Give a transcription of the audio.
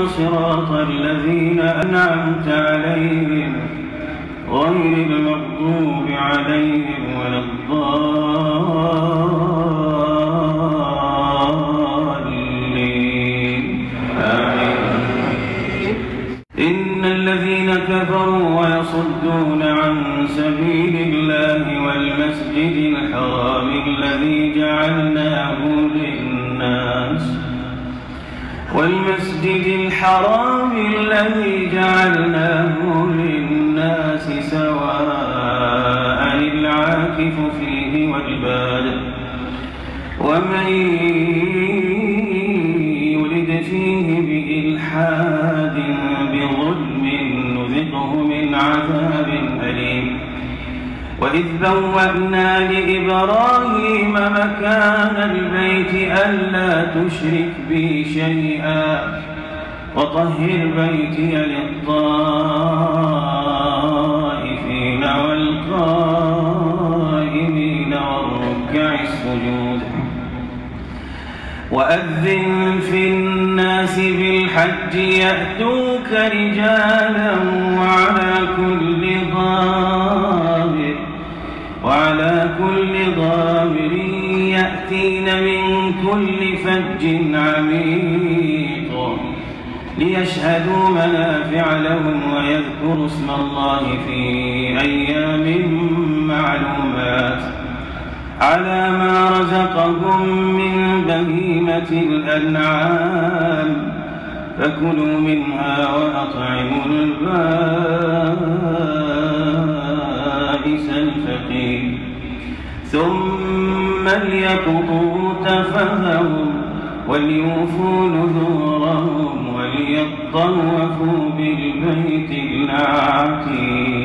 صراط الذين أنعمت عليهم غير المغضوب عليهم ولا الضالين آمين. إن الذين كفروا ويصدون عن سبيل الله والمسجد الحرام الذي جعلناه للناس سواء العاكف فيه والباد ومن يرد فيه بإلحاد بظلم نذقه من عذاب أليم. وإذ بوأنا لإبراهيم مكان البيت ألا تشرك بي شيئا وطهر بيتي للطائفين والقائمين والركع السجود. وأذن في الناس بالحج يأتوك رجالا وعلى كل ضامر يأتين من كل فج عميق ليشهدوا منافع لهم ويذكروا اسم الله في أيام معلومات على ما رزقهم من بهيمة الأنعام فكلوا منها وأطعموا البائس الفقير ثم ليقضوا تفثهم وليوفوا نذورهم وليطوفوا بالبيت العتيق.